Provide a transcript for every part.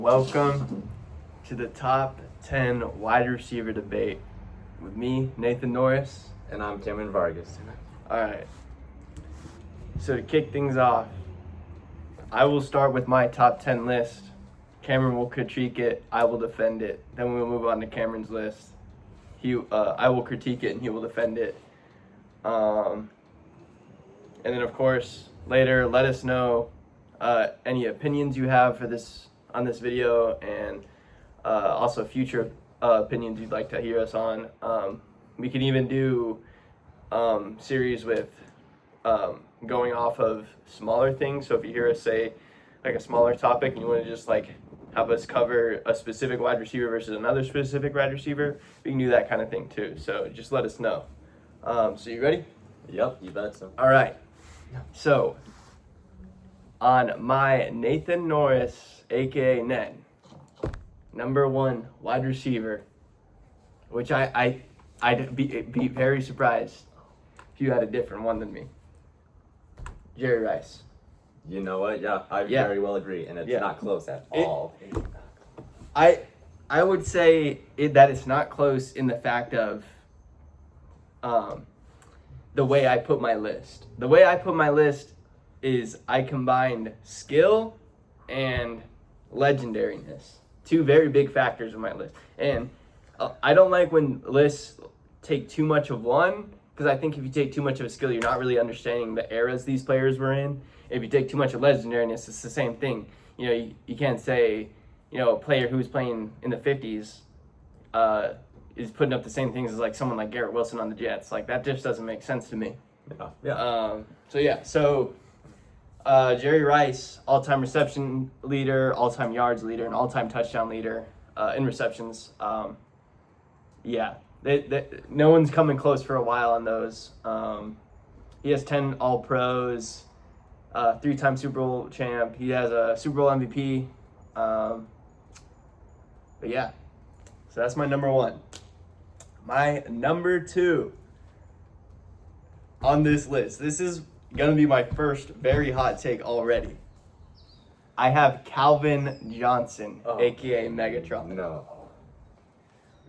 Welcome to the top 10 wide receiver debate with me, Nathan Norris. And I'm Cameron Vargas. All right. So to kick things off, I will start with my top 10 list. Cameron will critique it. I will defend it. Then we'll move on to Cameron's list. I will critique it and he will defend it. And then, of course, later, let us know any opinions you have for this on this video, and also future opinions you'd like to hear us on. We can even do series with going off of smaller things. So if you hear us say like a smaller topic and you want to just like have us cover a specific wide receiver versus another specific wide receiver, we can do that kind of thing too. So just let us know. So you ready? Yep, you bet so. All right. So on my Nathan Norris, aka Nen, number one wide receiver, which I'd be very surprised if you had a different one than me. Jerry Rice. You know what? Yeah, I Yeah. very well agree, and it's Yeah. not close at all. I would say that it's not close in the fact of the way I put my list. The way I put my list is I combined skill and legendariness. Two very big factors in my list. And I don't like when lists take too much of one, because I think if you take too much of a skill, you're not really understanding the eras these players were in. If you take too much of legendariness, it's the same thing. You know, you can't say, a player who's playing in the 50s is putting up the same things as like someone like Garrett Wilson on the Jets. Like, that just doesn't make sense to me. So Jerry Rice, all-time reception leader, all-time yards leader, and all-time touchdown leader in receptions. No one's coming close for a while on those. He has 10 All-Pros, 3-time Super Bowl champ. He has a Super Bowl MVP. So that's my number one. My number two on this list. This is gonna be my first very hot take already. I have Calvin Johnson, aka Megatron.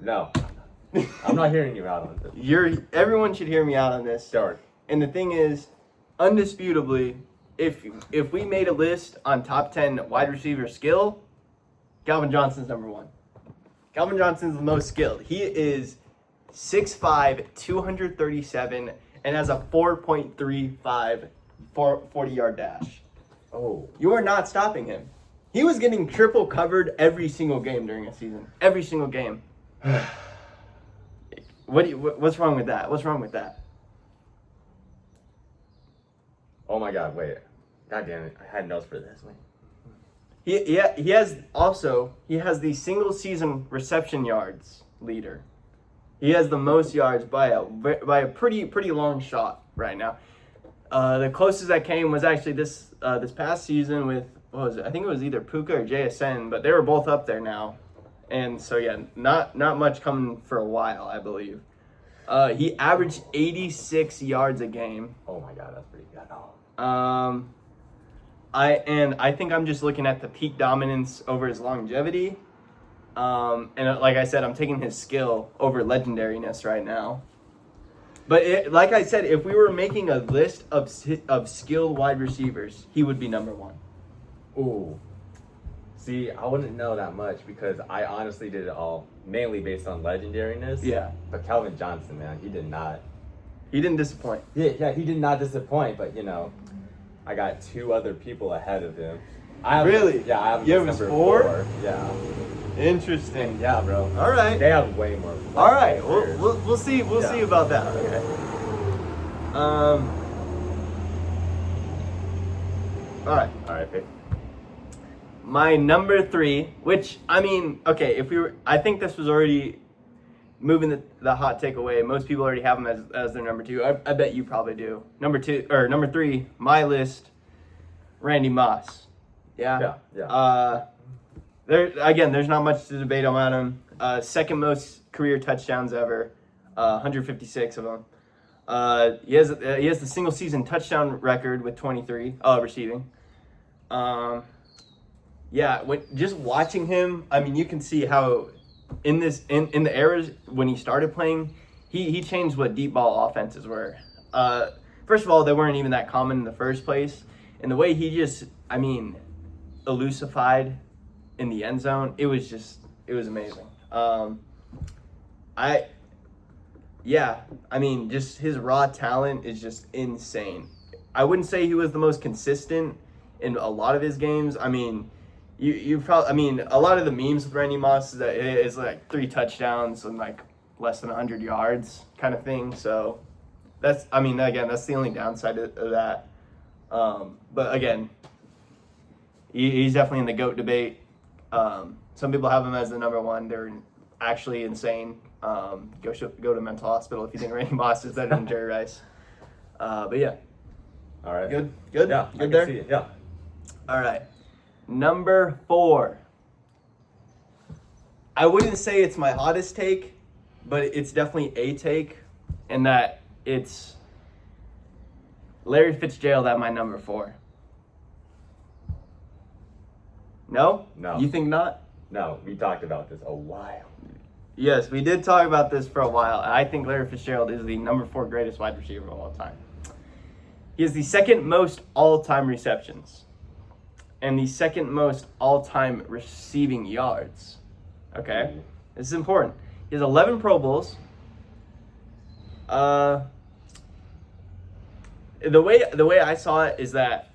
No. I'm not hearing you out on this. Everyone should hear me out on this. Dark. And the thing is, undisputably, if we made a list on top 10 wide receiver skill, Calvin Johnson's number one. Calvin Johnson's the most skilled. He is 6'5", 237, and has a 4.35 40-yard dash. Oh. You are not stopping him. He was getting triple covered every single game during a season. Every single game. What's wrong with that? What's wrong with that? Oh my God, wait. God damn it. I had notes for this. Wait. He has the single season reception yards leader. He has the most yards by a pretty long shot right now. The closest that came was actually this past season with, what was it? I think it was either Puka or JSN, but they were both up there now. And so not much coming for a while, I believe. He averaged 86 yards a game. Oh my God, that's pretty good. I think I'm just looking at the peak dominance over his longevity. And like I said, I'm taking his skill over legendariness right now. But like I said, if we were making a list of skilled wide receivers, he would be number one. Ooh. See, I wouldn't know that much because I honestly did it all mainly based on legendariness. Yeah. But Calvin Johnson, man, he did not. He didn't disappoint. Yeah, he did not disappoint, but I got two other people ahead of him. Really? Yeah, I have You have number four? 4. Yeah. Interesting. Yeah, bro. All right. They have way more. All right. We'll see. We'll see about that. Okay. All right. Okay. My number 3, which I think this was already moving the hot take away. Most people already have him as their number 2. I bet you probably do. Number 3, my list, Randy Moss. Yeah. There's not much to debate about him. Second most career touchdowns ever, 156 of them. He has the single season touchdown record with 23 receiving. Yeah, just watching him, I mean, you can see how in the eras when he started playing, he changed what deep ball offenses were. First of all, they weren't even that common in the first place, and the way he just, I mean, elusified in the end zone, it was amazing. I mean, just his raw talent is just insane. I wouldn't say he was the most consistent in a lot of his games. I mean, you probably, I mean, a lot of the memes with Randy Moss is that it's like 3 touchdowns and like less than 100 yards kind of thing. So that's, I mean, again, that's the only downside of that. But again, he's definitely in the GOAT debate. Some people have him as the number 1. They're actually insane. Go to mental hospital if you think Randy Moss is better than Jerry Rice. But yeah. All right. Good? Yeah. Good there? See it. Yeah. All right. Number 4. I wouldn't say it's my hottest take, but it's definitely a take, in that it's Larry Fitzgerald at my number 4. No? No. You think not? No, we talked about this a while. Yes, we did talk about this for a while. I think Larry Fitzgerald is the number 4 greatest wide receiver of all time. He has the second most all-time receptions and the second most all-time receiving yards. Okay? This is important. He has 11 Pro Bowls. The way I saw it is that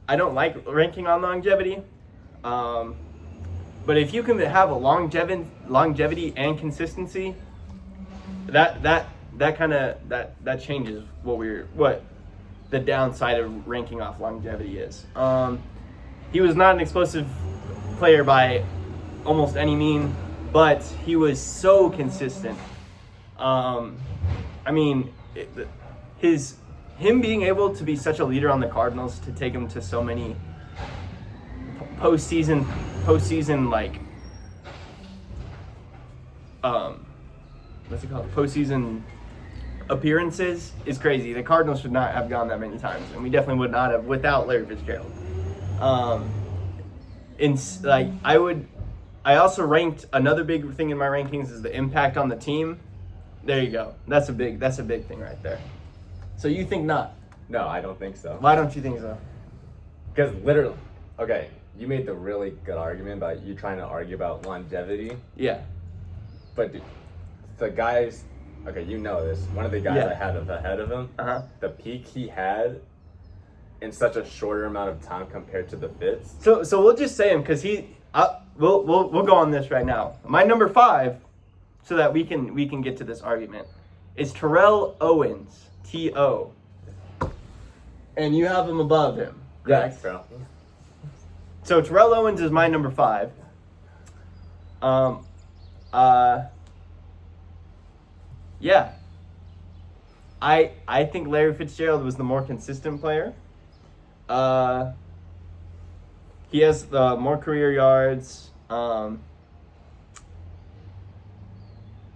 I don't like ranking on longevity. But if you can have a longevity and consistency, that changes what the downside of ranking off longevity is. He was not an explosive player by almost any mean, but he was so consistent. I mean, him being able to be such a leader on the Cardinals, to take him to so many postseason like what's it called? Postseason appearances is crazy. The Cardinals should not have gone that many times, and we definitely would not have without Larry Fitzgerald. I also ranked, another big thing in my rankings is the impact on the team. There you go. That's a big thing right there. So you think not? No, I don't think so. Why don't you think so? Because literally, okay, you made the really good argument about you trying to argue about longevity. Yeah. But the guys, okay, you know this. One of the guys Yeah. I had ahead of him, the peak he had in such a shorter amount of time compared to the Fitz. So we'll just say him because we'll go on this right now. My number 5, so that we can get to this argument, is Terrell Owens, T.O. And you have him above him. Yes, bro. So Terrell Owens is my number 5. Yeah. I think Larry Fitzgerald was the more consistent player. He has the more career yards.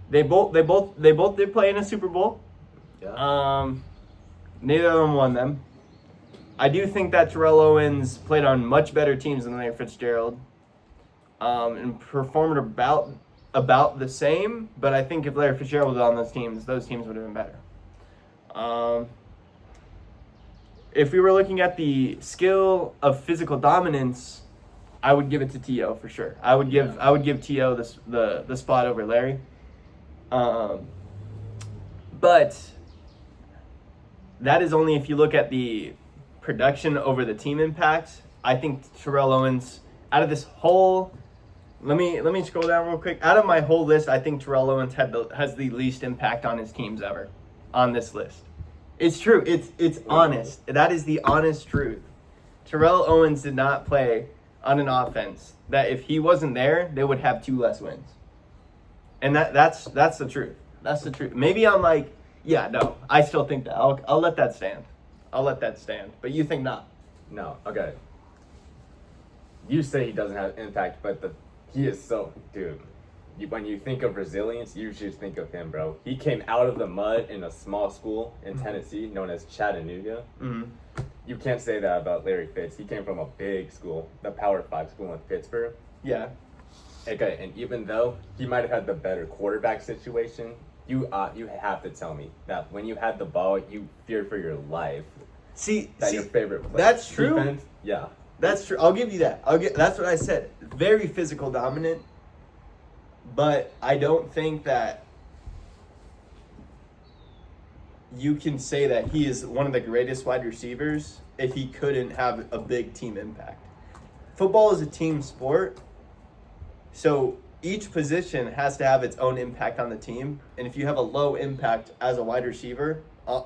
They both did play in a Super Bowl. Yeah. Neither of them won them. I do think that Terrell Owens played on much better teams than Larry Fitzgerald, and performed about the same. But I think if Larry Fitzgerald was on those teams would have been better. If we were looking at the skill of physical dominance, I would give it to T.O. for sure. I would give T.O. the spot over Larry. But that is only if you look at the production over the team impact. I think Terrell Owens, out of this whole, let me scroll down real quick. Out of my whole list, I think Terrell Owens has the least impact on his teams ever on this list. It's true. It's honest. That is the honest truth. Terrell Owens did not play on an offense that if he wasn't there, they would have 2 less wins. And that's the truth. That's the truth. Maybe I'm like, yeah, no, I still think that. I'll let that stand. But you think not? No. Okay. You say he doesn't have impact, but he is so, dude. When you think of resilience, you should think of him, bro. He came out of the mud in a small school in Tennessee known as Chattanooga. you can't say that about Larry Fitz. He came from a big school, the Power 5 school in Pittsburgh. Yeah. Okay, and even though he might have had the better quarterback situation, you have to tell me that when you had the ball, you feared for your life. See, Your favorite player. that's true. Defense, yeah. That's true. I'll give you that. That's what I said. Very physical dominant, but I don't think that you can say that he is one of the greatest wide receivers if he couldn't have a big team impact. Football is a team sport, so each position has to have its own impact on the team. And if you have a low impact as a wide receiver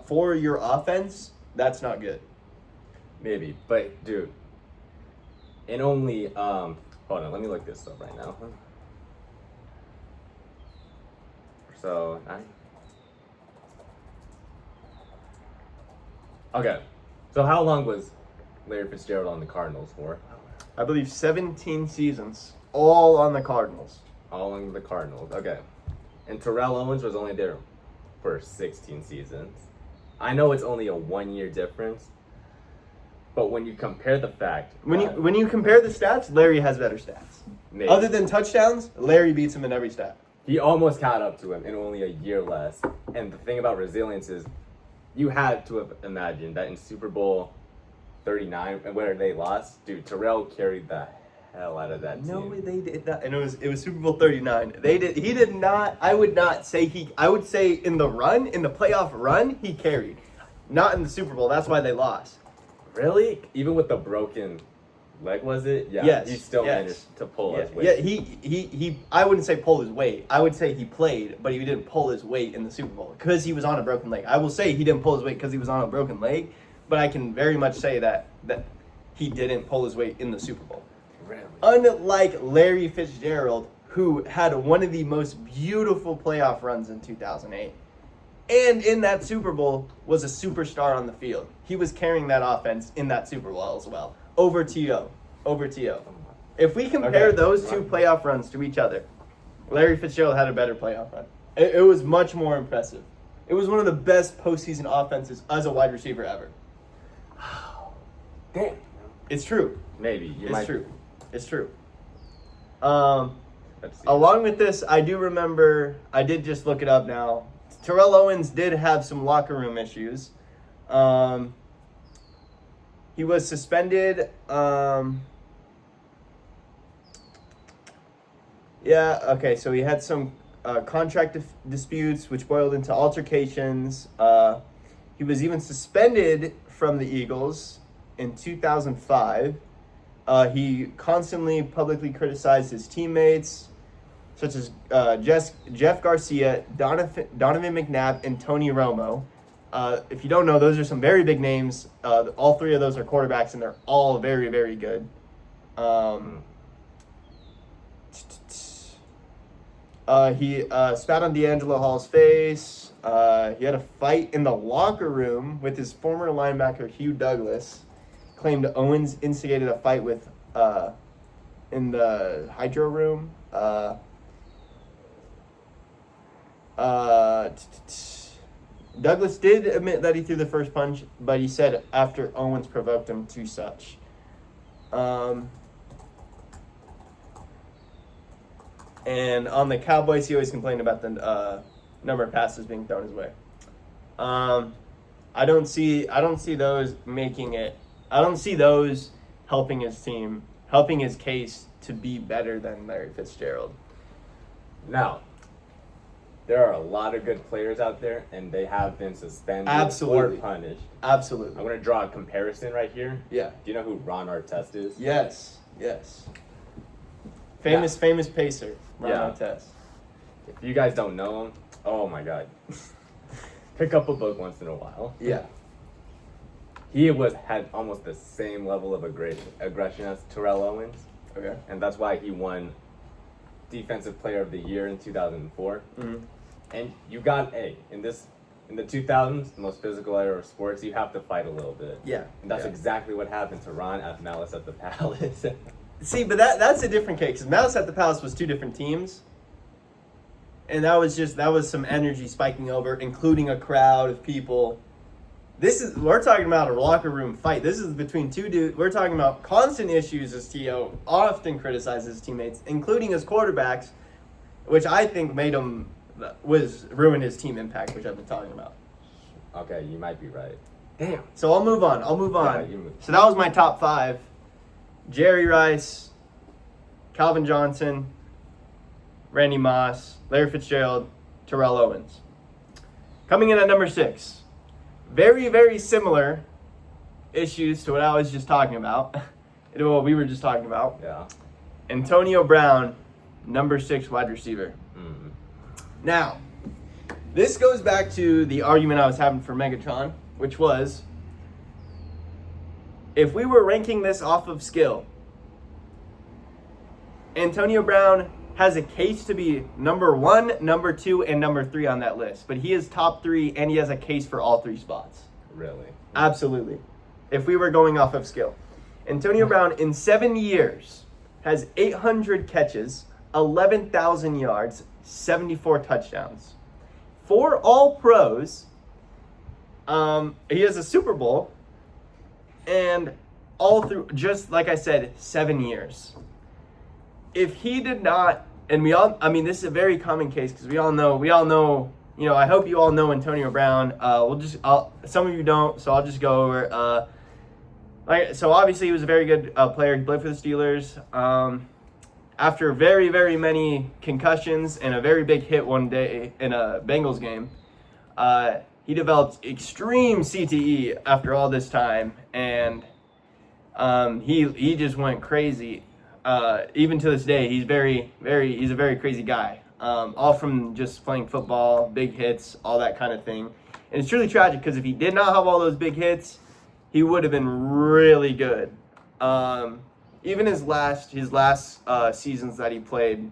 for your offense, that's not good. Maybe, but dude, and only hold on, let me look this up right now. So okay, so how long was Larry Fitzgerald on the Cardinals for? I believe 17 seasons, all on the Cardinals. All on the Cardinals. Okay, and Terrell Owens was only there for 16 seasons. I know it's only a 1 year difference, but when you compare the fact When you compare the stats, Larry has better stats. maybe, Other than touchdowns, Larry beats him in every stat. he almost caught up to him in only a year less. And the thing about resilience is, you had to have imagined that in Super Bowl 39, and where they lost, dude, Terrell carried the hell out of that No, team. they did not, and it was Super Bowl 39. He did not. I would not say I would say in the playoff run, he carried. Not in the Super Bowl. That's why they lost. Really? Even with the broken leg, was it? Yeah. Yes, He still yes. managed to pull his weight. Yeah, he I wouldn't say pull his weight. I would say he played, but he didn't pull his weight in the Super Bowl because he was on a broken leg. I will say he didn't pull his weight because he was on a broken leg, but I can very much say that he didn't pull his weight in the Super Bowl. Really? Unlike Larry Fitzgerald, who had one of the most beautiful playoff runs in 2008, and in that Super Bowl was a superstar on the field. He was carrying that offense in that Super Bowl as well. Over T.O. If we compare Okay. those two playoff runs to each other, Larry Fitzgerald had a better playoff run. It was much more impressive. It was one of the best postseason offenses as a wide receiver ever. Damn. It's true. Maybe. It's true. Let's see. Along with this, I do remember, I did just look it up now. Terrell Owens did have some locker room issues. He was suspended. So he had some contract disputes, which boiled into altercations. He was even suspended from the Eagles in 2005. He constantly publicly criticized his teammates, such as Jeff Garcia, Donovan McNabb, and Tony Romo. If you don't know, those are some very big names. All three of those are quarterbacks, and they're all very, very good. He spat on D'Angelo Hall's face. He had a fight in the locker room with his former linebacker, Hugh Douglas. Claimed Owens instigated a fight with in the hydro room. Douglas did admit that he threw the first punch, but he said after Owens provoked him to such. And on the Cowboys, he always complained about the number of passes being thrown his way. I don't see those making it. I don't see those helping his team, helping his case to be better than Larry Fitzgerald. Now, there are a lot of good players out there, and they have been suspended Absolutely. or punished. Absolutely. I'm going to draw a comparison right here. Yeah. Do you know who Ron Artest is? Yes. Famous pacer, Ron Yeah. Artest. If you guys don't know him, oh my God. Pick up a book once in a while. Yeah. He had almost the same level of aggression as Terrell Owens, Okay. and that's why he won Defensive Player of the Year in 2004. Mm-hmm. And you got in the 2000s, the most physical era of sports, you have to fight a little bit. Yeah. And that's Yeah. exactly what happened to Ron at Malice at the Palace. See, but that's a different case. Because Malice at the Palace was two different teams. And that was some energy spiking over, including a crowd of people we're talking about a locker room fight. This is between two dudes. We're talking about constant issues as T.O. often criticizes his teammates, including his quarterbacks, which I think ruined his team impact, which I've been talking about. Okay, you might be right. Damn. So I'll move on. Yeah, you move. So that was my top 5. Jerry Rice, Calvin Johnson, Randy Moss, Larry Fitzgerald, Terrell Owens. Coming in at number 6. Very, very similar issues to what I was just talking about. What we were just talking about. Yeah. Antonio Brown, number 6 wide receiver. Mm-hmm. Now, this goes back to the argument I was having for Megatron, which was, if we were ranking this off of skill, Antonio Brown has a case to be number 1, number 2, and number 3 on that list. But he is top 3, and he has a case for all 3 spots. Really? Absolutely. If we were going off of skill. Antonio Brown, in 7 years, has 800 catches, 11,000 yards, 74 touchdowns. For all pros, he has a Super Bowl, and all through, just like I said, 7 years. If he did not, and this is a very common case because we all know, I hope you all know Antonio Brown. Some of you don't, so I'll just go over. So obviously he was a very good player. He played for the Steelers. After very, very many concussions and a very big hit one day in a Bengals game, he developed extreme CTE after all this time, and he just went crazy. Even to this day, he's a very crazy guy. All from just playing football, big hits, all that kind of thing. And it's truly tragic because if he did not have all those big hits, he would have been really good. Even his last seasons that he played,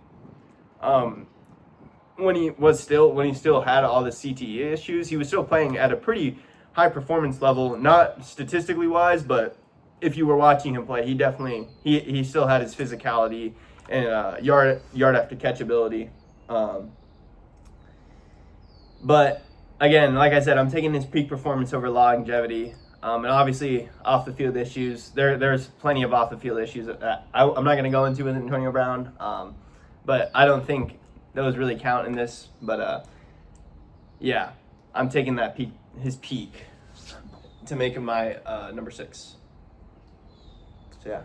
when he still had all the CTE issues, he was still playing at a pretty high performance level, not statistically wise, but if you were watching him play, he still had his physicality and yard after catch ability. But again, like I said, I'm taking his peak performance over longevity. And obviously, off the field issues, there's plenty of off the field issues that I'm not going to go into with Antonio Brown. But I don't think those really count in this. But yeah, I'm taking his peak to make him my number 6. So yeah.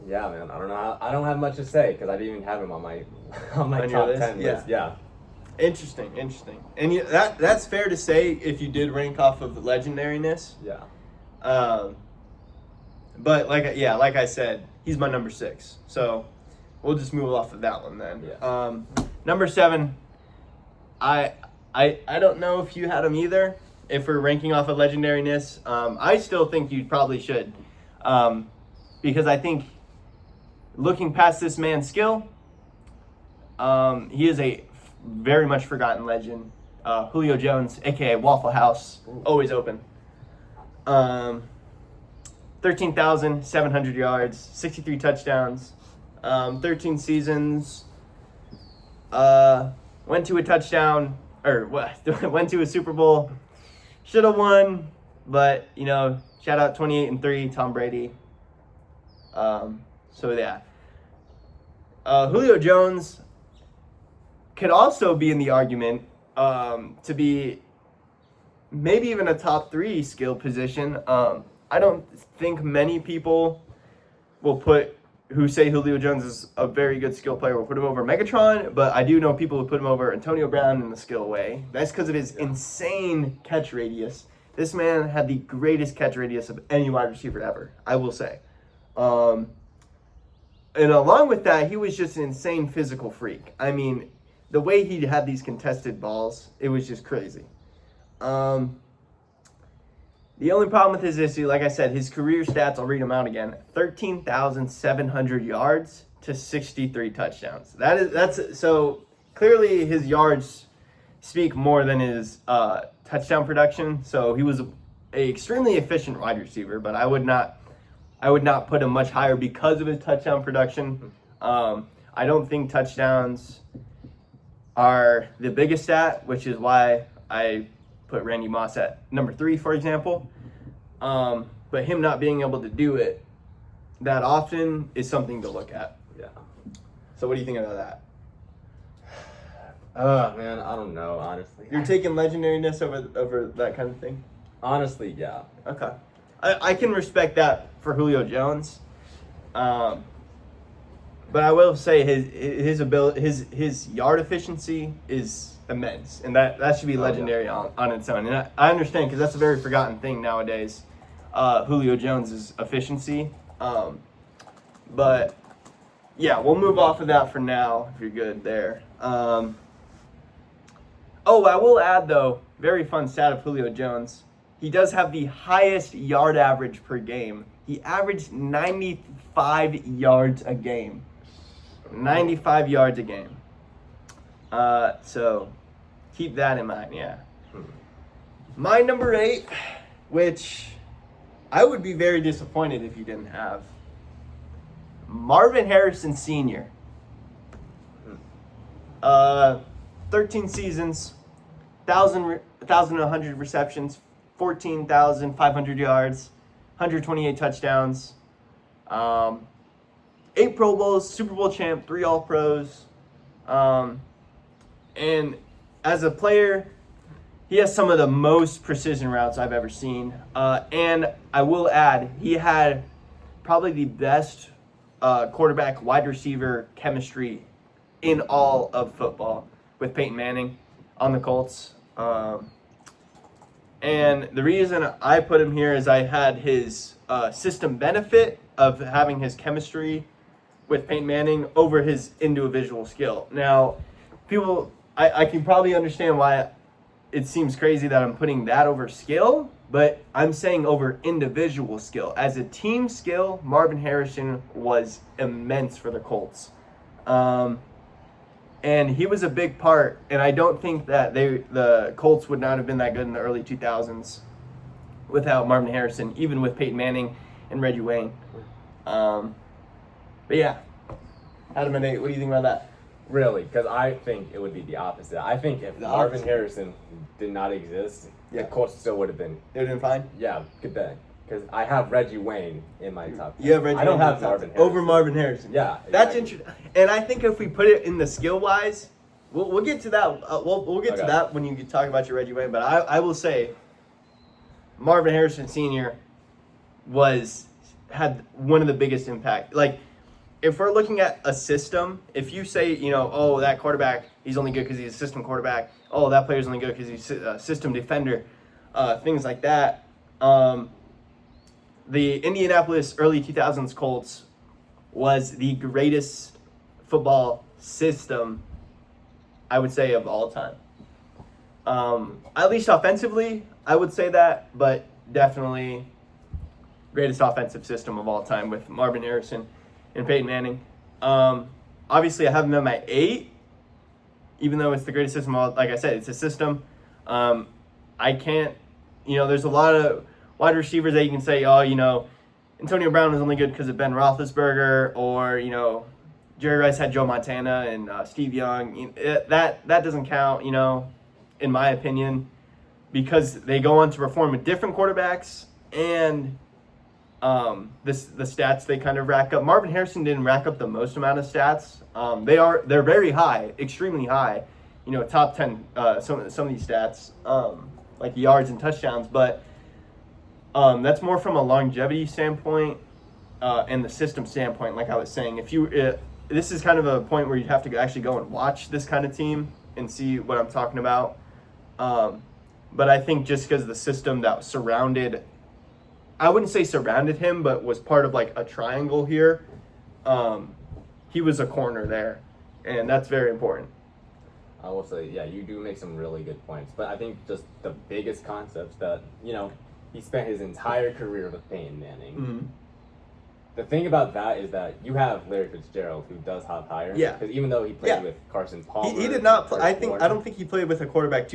Yeah, man. I don't know. I don't have much to say because I didn't even have him on my top 10 list. Yeah. Interesting. And that's fair to say if you did rank off of legendariness. Yeah. But like I said, he's my number 6. So we'll just move off of that one then. Yeah. Number 7. I don't know if you had him either. If we're ranking off of legendariness, I still think you probably should. Because I think looking past this man's skill, he is a very much forgotten legend. Julio Jones, aka Waffle House, always open. 13,700 yards, 63 touchdowns, 13 seasons. Went to a touchdown, went to a Super Bowl. Should have won, but shout out 28-3, Tom Brady. So yeah. Julio Jones could also be in the argument to be maybe even a top 3 skill position. I don't think many people who say Julio Jones is a very good skill player will put him over Megatron, but I do know people who put him over Antonio Brown in the skill way. That's because of his insane catch radius. This man had the greatest catch radius of any wide receiver ever, I will say. And along with that, he was just an insane physical freak. I mean, the way he had these contested balls, it was just crazy. The only problem with his issue, like I said, his career stats, I'll read them out again. 13,700 yards to 63 touchdowns. So clearly his yards speak more than his touchdown production. So he was a extremely efficient wide receiver, but I would not put him much higher because of his touchdown production. I don't think touchdowns are the biggest stat, which is why I put Randy Moss at number 3, for example. But him not being able to do it that often is something to look at. Yeah. So what do you think about that? Man, I don't know, honestly. You're taking legendariness over that kind of thing? Honestly, yeah. Okay. I can respect that for Julio Jones. But I will say his ability, his yard efficiency is immense, and that should be legendary on its own. And I understand, because that's a very forgotten thing nowadays, Julio Jones' efficiency. But yeah, we'll move off of that for now if you're good there. I will add though, very fun stat of Julio Jones. He does have the highest yard average per game. He averaged 95 yards a game. 95 yards a game. So keep that in mind, yeah. My number 8, which I would be very disappointed if you didn't have, Marvin Harrison Sr. 13 seasons, 1,100 receptions, 14,500 yards, 128 touchdowns, 8 Pro Bowls, Super Bowl champ, 3 All-Pros. And as a player, he has some of the most precision routes I've ever seen. And I will add, he had probably the best quarterback wide receiver chemistry in all of football with Peyton Manning on the Colts. And the reason I put him here is I had his system benefit of having his chemistry with Peyton Manning over his individual skill. Now, I can probably understand why it seems crazy that I'm putting that over skill, but I'm saying over individual skill. As a team skill, Marvin Harrison was immense for the Colts. And he was a big part, and I don't think that the Colts would not have been that good in the early 2000s without Marvin Harrison, even with Peyton Manning and Reggie Wayne. But yeah, Adam and Nate, what do you think about that? Really, because I think it would be the opposite. I think if Marvin Harrison did not exist, the Colts still would have been. It would have been fine? Yeah, good thing. Because I have Reggie Wayne in my top 10. You have Reggie Wayne. I don't have Marvin Harrison. Over Marvin Harrison. Yeah. Exactly. That's interesting. And I think if we put it in the skill-wise, we'll get to that. We'll get to that when you talk about your Reggie Wayne. But I will say, Marvin Harrison Sr. had one of the biggest impact. Like, if we're looking at a system, if you say, that quarterback, he's only good because he's a system quarterback. Oh, that player's only good because he's a system defender. Things like that. The Indianapolis early 2000s Colts was the greatest football system, I would say, of all time. At least offensively, I would say that, but definitely greatest offensive system of all time with Marvin Harrison and Peyton Manning. Obviously, I have them at my 8, even though it's the greatest system. Like I said, it's a system. I can't, there's a lot of wide receivers that you can say, Antonio Brown was only good because of Ben Roethlisberger, or, Jerry Rice had Joe Montana and Steve Young. That doesn't count, in my opinion, because they go on to perform with different quarterbacks and the stats they kind of rack up. Marvin Harrison didn't rack up the most amount of stats. They're very high, extremely high. Top 10 some of these stats, like yards and touchdowns, but that's more from a longevity standpoint and the system standpoint. Like I was saying, this is kind of a point where you'd have to actually go and watch this kind of team and see what I'm talking about. But I think just because the system that surrounded, I wouldn't say surrounded him, but was part of like a triangle here, he was a corner there, and that's very important. I will say, yeah, you do make some really good points. But I think just the biggest concepts that, he spent his entire career with Peyton Manning. Mm-hmm. The thing about that is that you have Larry Fitzgerald, who does hop higher. Yeah. Because even though he played with Carson Palmer. He did not play. I don't think he played with a quarterback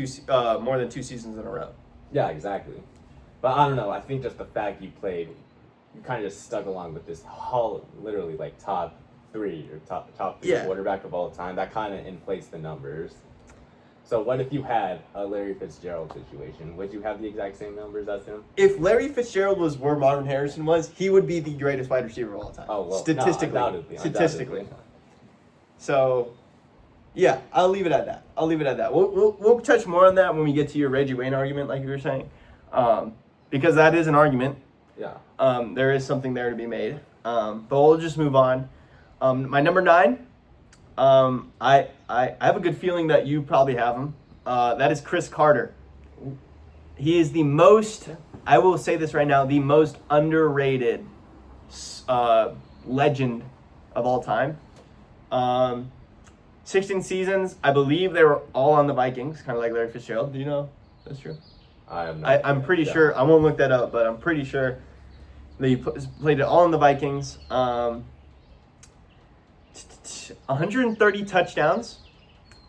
more than 2 seasons in a row. Yeah, exactly. But I don't know. I think just the fact you played, you kind of just stuck along with this literally like top 3 or top 3 quarterback of all time. That kind of inflates the numbers. So what if you had a Larry Fitzgerald situation? Would you have the exact same numbers as him? If Larry Fitzgerald was where Marvin Harrison was, he would be the greatest wide receiver of all time. Oh, well, statistically. no, undoubtedly. Statistically. So, yeah, I'll leave it at that. We'll touch more on that when we get to your Reggie Wayne argument, like you were saying, because that is an argument. Yeah. There is something there to be made. But we'll just move on. My number 9. I have a good feeling that you probably have him. That is Chris Carter. He is the most, I will say this right now, the most underrated legend of all time. 16 seasons. I believe they were all on the Vikings, kind of like Larry Fitzgerald. Do you know that's true? I'm pretty sure. I won't look that up, but I'm pretty sure that he played it all in the Vikings. 130 touchdowns,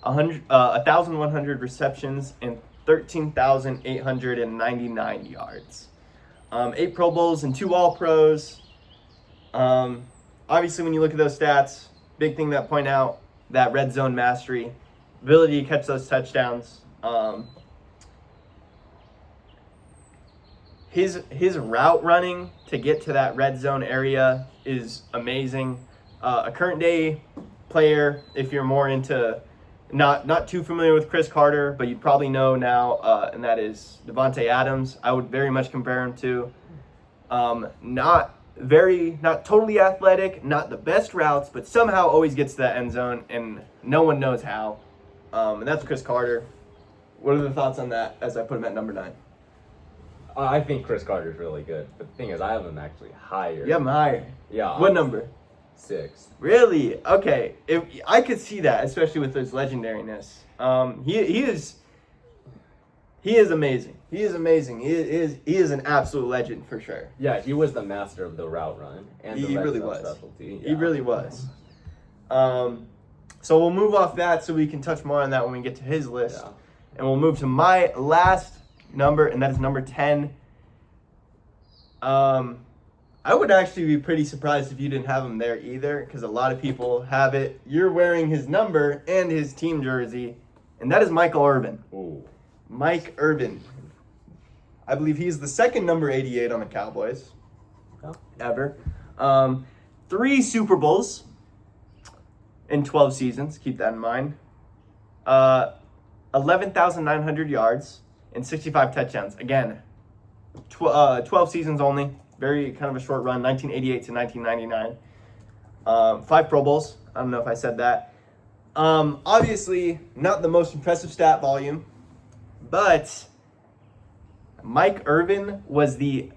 1,100 receptions, and 13,899 yards. 8 Pro Bowls and 2 All-Pros. Obviously, when you look at those stats, big thing that point out that red zone mastery, ability to catch those touchdowns. His route running to get to that red zone area is amazing. A current day player, if you're more into, not too familiar with Chris Carter, but you probably know now, and that is Devontae Adams. I would very much compare him to. Not totally athletic, not the best routes, but somehow always gets to that end zone, and no one knows how. And that's Chris Carter. What are the thoughts on that as I put him at number 9? I think Chris Carter's really good, but the thing is, I have him actually higher. You have him higher. Yeah. What number? 6. Really? Okay. If I could see that, especially with his legendariness. He is amazing. He is amazing. He is an absolute legend for sure. Yeah, he was the master of the route run and the He red really zone was. specialty. He really was. So we'll move off that so we can touch more on that when we get to his list. Yeah. And we'll move to my last number, and that is number 10. I would actually be pretty surprised if you didn't have him there either, because a lot of people have it. You're wearing his number and his team jersey, and that is Michael Irvin. Ooh. Mike Irvin. I believe he's the second number 88 on the Cowboys ever. 3 Super Bowls in 12 seasons. Keep that in mind. 11,900 yards and 65 touchdowns. Again, 12 seasons only. Very kind of a short run, 1988 to 1999. 5 Pro Bowls. I don't know if I said that. Obviously, not the most impressive stat volume, but Mike Irvin was the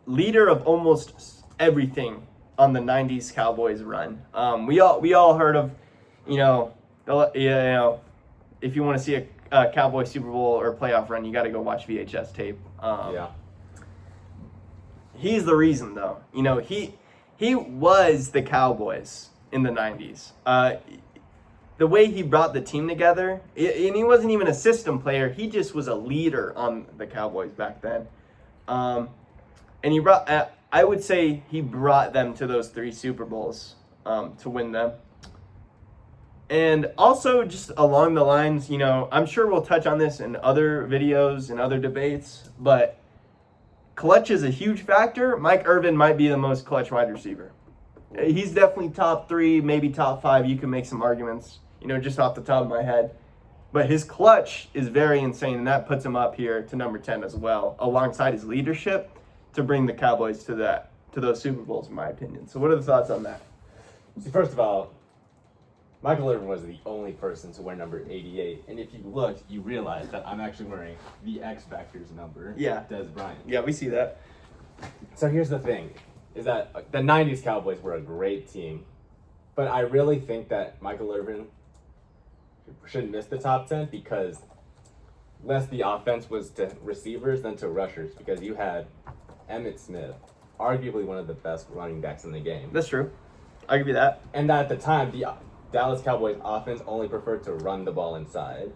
leader of almost everything on the 90s Cowboys run. We all heard of, if you want to see a Cowboy Super Bowl or playoff run, you got to go watch VHS tape. Yeah. He's the reason, though. He was the Cowboys in the 90s. The way he brought the team together, and he wasn't even a system player. He just was a leader on the Cowboys back then. And he brought, I would say he brought them to those 3 Super Bowls to win them. And also just along the lines, I'm sure we'll touch on this in other videos and other debates, but clutch is a huge factor. Mike Irvin might be the most clutch wide receiver. He's definitely top 3, maybe top 5. You can make some arguments, just off the top of my head. But his clutch is very insane, and that puts him up here to number 10 as well, alongside his leadership to bring the Cowboys to those Super Bowls, in my opinion. So what are the thoughts on that? See, first of all, Michael Irvin was the only person to wear number 88. And if you look, you realize that I'm actually wearing the X Factor's number. Yeah. Des Bryant. Yeah, we see that. So here's the thing, is that the 90s Cowboys were a great team. But I really think that Michael Irvin shouldn't miss the top 10 because less the offense was to receivers than to rushers, because you had Emmitt Smith, arguably one of the best running backs in the game. That's true. I'll give you that. And at the time, the Dallas Cowboys offense only preferred to run the ball inside.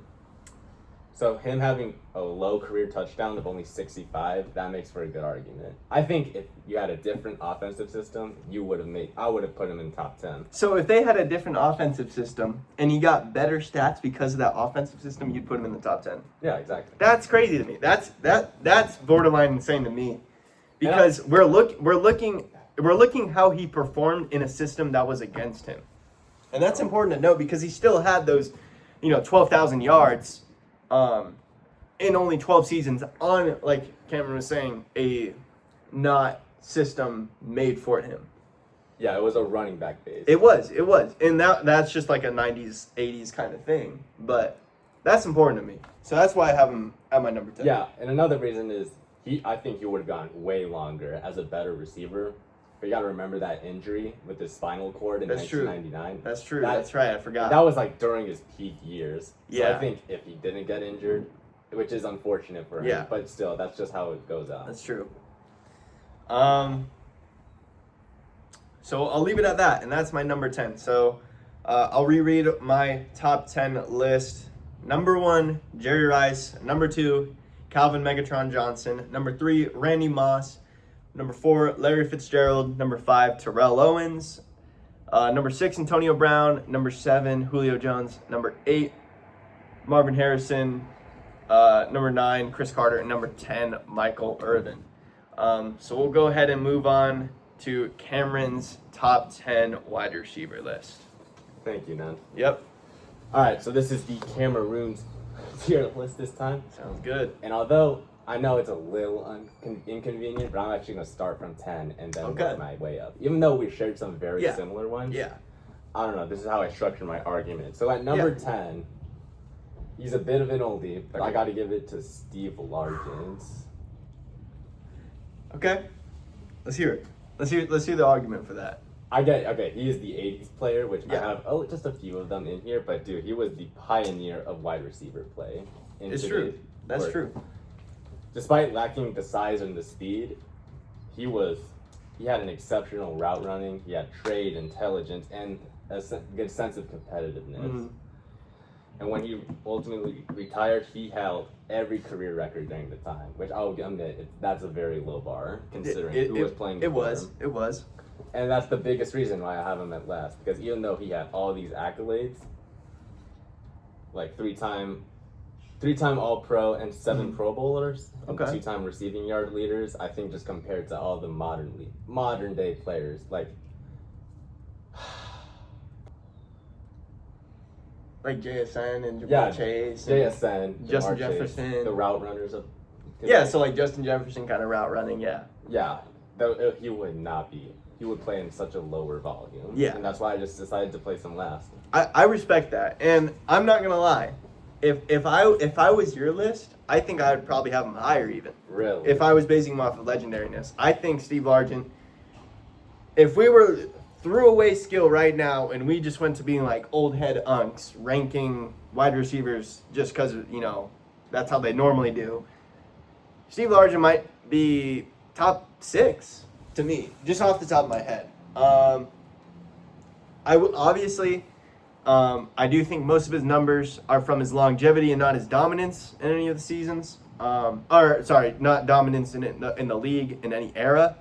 So him having a low career touchdown of only 65, that makes for a good argument. I think if you had a different offensive system, I would have put him in top 10. So if they had a different offensive system and he got better stats because of that offensive system, you'd put him in the top 10. Yeah, exactly. That's crazy to me. That's borderline insane to me, because we're looking how he performed in a system that was against him, and that's important to note because he still had those, 12,000 yards, in only 12 seasons on, like Cameron was saying, a not system made for him. Yeah, it was a running back base. It was, and that's just like a 90s, 80s kind of thing, but that's important to me. So that's why I have him at my number 10. Yeah, and another reason is I think he would have gone way longer as a better receiver. But you got to remember that injury with his spinal cord in That's true. 1999. That's true. That's right. I forgot. That was like during his peak years. So Yeah. I think if he didn't get injured, which is unfortunate for him, Yeah. but still, that's just how it goes out. That's true. So I'll leave it at that, and that's my number 10. So I'll reread my top 10 list. Number 1, Jerry Rice. Number 2, Calvin Megatron Johnson. Number 3, Randy Moss. Number 4, Larry Fitzgerald. Number 5, Terrell Owens. Number 6, Antonio Brown. Number 7, Julio Jones. Number 8, Marvin Harrison. Number 9, Chris Carter. And number 10, Michael Irvin. So we'll go ahead and move on to Cameron's top 10 wide receiver list. Thank you, Nan. Yep. All right, so this is the Cameroon's tier list this time. Sounds good. And although I know it's a little inconvenient, but I'm actually going to start from 10 and then work my way up. Even though we shared some very similar ones. Yeah. I don't know. This is how I structure my argument. So at number 10, he's a bit of an oldie, but I got to give it to Steve Largent. Okay. Let's hear it. Let's hear the argument for that. He is the 80s player, which I have just a few of them in here, but dude, he was the pioneer of wide receiver play. It's true. That's true. Despite lacking the size and the speed, he had an exceptional route running, he had trade, intelligence, and a good sense of competitiveness. Mm-hmm. And when he ultimately retired, he held every career record during the time, which I'll admit, that's a very low bar, considering who was playing before him. It was. And that's the biggest reason why I have him at last, because even though he had all these accolades, like three-time All-Pro and 7 Pro Bowlers, and 2-time receiving yard leaders, I think just compared to all the modern day players, like JSN and Jamar Chase. JSN, Justin Jamar Jefferson. Chase, the route runners of. Yeah, so like Justin Jefferson kind of route running, yeah. Yeah, though he would not be. He would play in such a lower volume. Yeah. And that's why I just decided to place him last. I respect that, and I'm not gonna lie. If I was your list, I think I would probably have him higher even. Really? If I was basing him off of legendariness, I think Steve Largent. If we were threw away skill right now and we just went to being like old head unks ranking wide receivers just because that's how they normally do, Steve Largent might be top 6 to me, just off the top of my head. I do think most of his numbers are from his longevity and not his dominance in any of the seasons. Not dominance in the league in any era.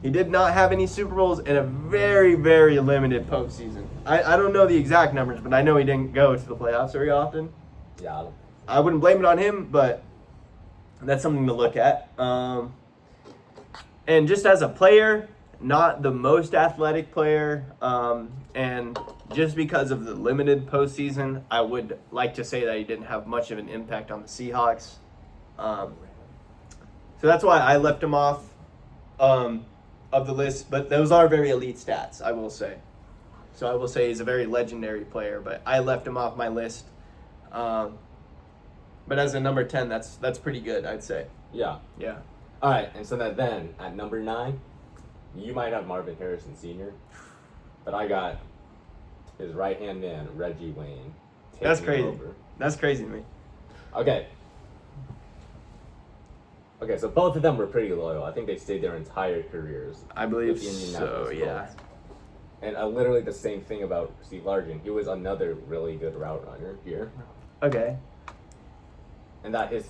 He did not have any Super Bowls in a very, very limited postseason. I don't know the exact numbers, but I know he didn't go to the playoffs very often. Yeah. I wouldn't blame it on him, but that's something to look at. And just as a player, not the most athletic player, and just because of the limited postseason, I would like to say that he didn't have much of an impact on the Seahawks. So that's why I left him off of the list, but those are very elite stats, I will say. So I will say he's a very legendary player, but I left him off my list. But as a number 10, that's pretty good, I'd say. Yeah. Yeah. All right, and so then at number 9, you might have Marvin Harrison Sr., but I got his right-hand man, Reggie Wayne. That's crazy. Over. That's crazy to me. Okay, so both of them were pretty loyal. I think they stayed their entire careers. I believe with the so, Indianapolis yeah. Colts. And literally the same thing about Steve Largent. He was another really good route runner here. Okay. and that his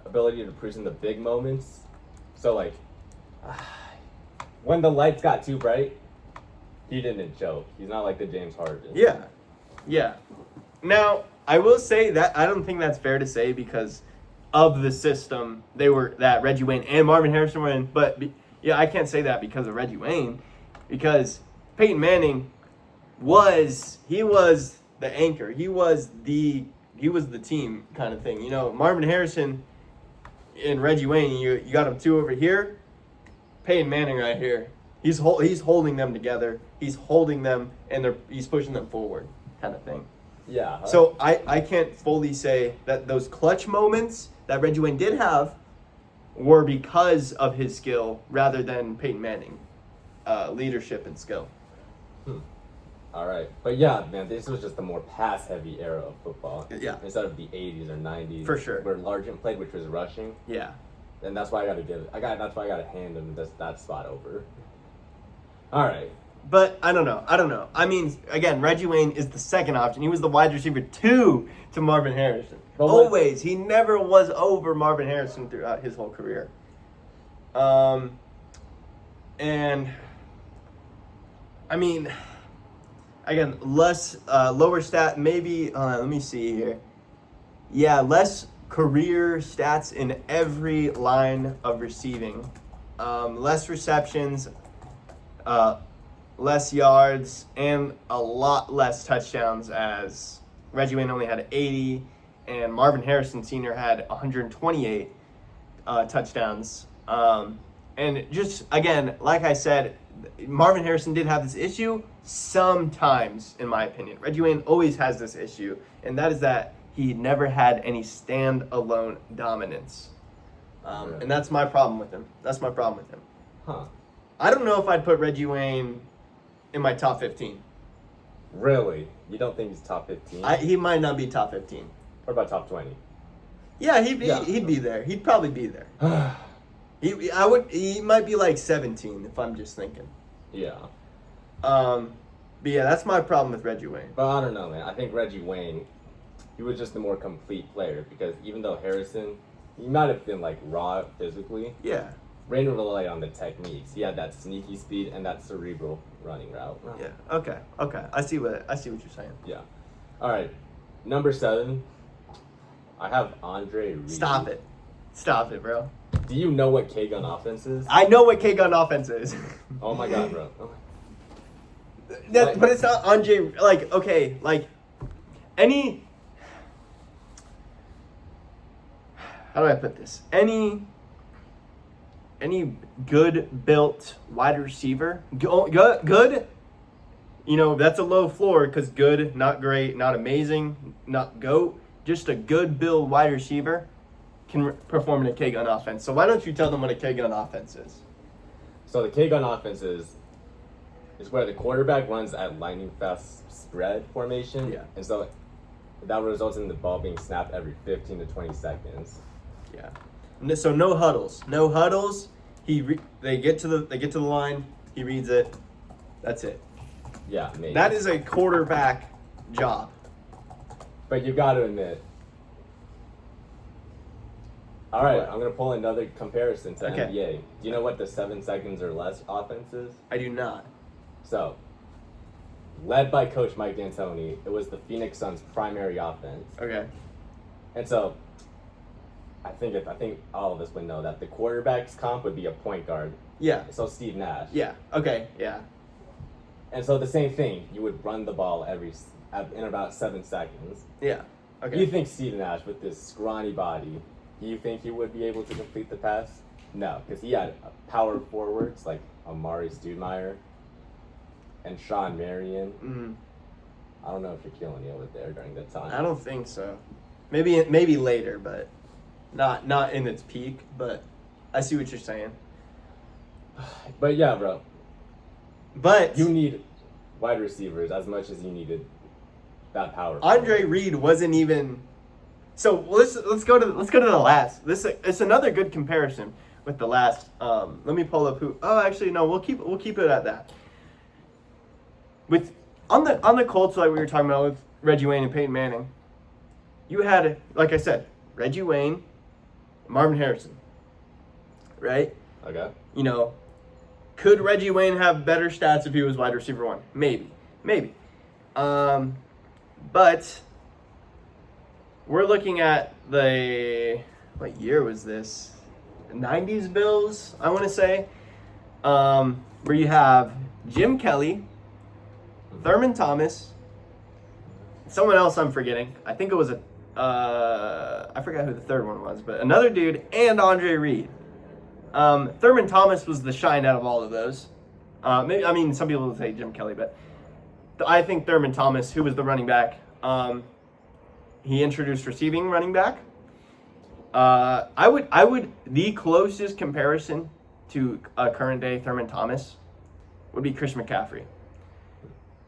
ability to produce in the big moments. So like, when the lights got too bright, he didn't choke. He's not like the James Harden. Yeah. Yeah. Now, I will say that I don't think that's fair to say because of the system that Reggie Wayne and Marvin Harrison were in. But yeah, I can't say that because of Reggie Wayne, because Peyton Manning was the anchor. He was the team kind of thing. You know, Marvin Harrison and Reggie Wayne, you got them two over here. Peyton Manning right here. He's holding them together. He's holding them and he's pushing them forward, kind of thing. Yeah. So I can't fully say that those clutch moments that Reggie Wayne did have were because of his skill rather than Peyton Manning leadership and skill. All right. But yeah, man, this was just the more pass-heavy era of football. Yeah. Instead of the 80s or 90s. For sure. Where Largent played, which was rushing. Yeah. And that's why I got to that's why I got to hand him that spot over. All right. But I don't know. I mean, again, Reggie Wayne is the second option. He was the wide receiver 2 to Marvin Harrison. But Always. He never was over Marvin Harrison throughout his whole career. And I mean, again, lower stat, maybe, let me see here. Yeah, less career stats in every line of receiving. Less receptions, less yards, and a lot less touchdowns, as Reggie Wayne only had 80 and Marvin Harrison Sr. had 128 touchdowns. And just, again, like I said, Marvin Harrison did have this issue sometimes, in my opinion. Reggie Wayne always has this issue, and that is that he never had any stand-alone dominance. And that's my problem with him. Huh. I don't know if I'd put Reggie Wayne in my top 15. Really? You don't think he's top 15? He might not be top 15. What about top 20? Yeah, he'd be there. He'd probably be there. He might be like 17 if I'm just thinking. Yeah. But yeah, that's my problem with Reggie Wayne. But I don't know, man. I think Reggie Wayne, he was just the more complete player, because even though Harrison, he might have been like raw physically. Yeah. Wayne relied on the techniques. He had that sneaky speed and that cerebral running route. Yeah. Okay. I see what you're saying. Yeah. All right. Number 7. I have Andre Reed. Stop it, bro. Do you know what K-Gun offense is? I know what K-Gun offense is. Oh my god, bro. But it's not Andre. Like, okay, like any. How do I put this? Any good built wide receiver, good. You know, that's a low floor, because good, not great, not amazing, not GOAT. Just a good build wide receiver can perform in a K-Gun offense. So why don't you tell them what a K-Gun offense is? So the K-Gun offense is where the quarterback runs at lightning fast spread formation. Yeah. And so that results in the ball being snapped every 15 to 20 seconds. Yeah. So no huddles. They get to the line. He reads it. That's it. Yeah, maybe. That is a quarterback job. But you've got to admit. All right, What? I'm going to pull another comparison to Okay. NBA. Do you know what the 7 seconds or less offense is? I do not. So, led by Coach Mike D'Antoni, it was the Phoenix Suns' primary offense. Okay. And so, I think all of us would know that the quarterback's comp would be a point guard. Yeah. So Steve Nash. Yeah. Okay. Yeah. And so the same thing, you would run the ball in about 7 seconds. Yeah. Okay. Do you think Steve Nash, with this scrawny body, do you think he would be able to complete the pass? No, because he had power forwards like Amari Stoudemire and Sean Marion. Mm-hmm. I don't know if Shaquille O'Neal was there during that time. I don't think so. Maybe later, but not in its peak. But I see what you're saying. But yeah, bro. But You need wide receivers as much as you needed that power. Andre Reed wasn't even. So let's go to the last. It's another good comparison with the last. Let me pull up who. Oh, actually no. We'll keep it at that. With on the Colts, like we were talking about with Reggie Wayne and Peyton Manning, you had, like I said, Reggie Wayne, Marvin Harrison. Right? Okay. You know, could Reggie Wayne have better stats if he was wide receiver 1? Maybe. But we're looking at what year was this? 90s Bills, I want to say. Where you have Jim Kelly, Thurman Thomas, someone else I'm forgetting. I think it was I forgot who the third one was, but another dude, and Andre Reed. Thurman Thomas was the shine out of all of those. Some people will say Jim Kelly, but I think Thurman Thomas, who was the running back, he introduced receiving running back. The closest comparison to a current day Thurman Thomas would be Christian McCaffrey.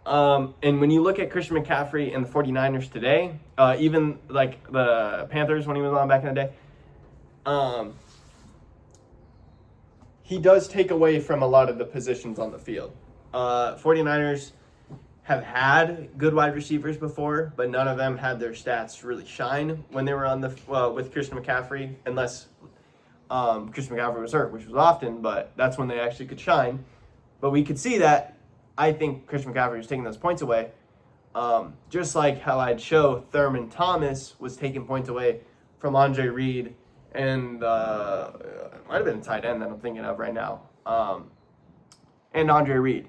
And when you look at Christian McCaffrey and the 49ers today, even like the Panthers when he was on back in the day, he does take away from a lot of the positions on the field. 49ers have had good wide receivers before, but none of them had their stats really shine when they were on with Christian McCaffrey, unless Christian McCaffrey was hurt, which was often, but that's when they actually could shine. But we could see that. I think Christian McCaffrey was taking those points away, just like how I'd show Thurman Thomas was taking points away from Andre Reed and it might have been a tight end that I'm thinking of right now, and Andre Reed.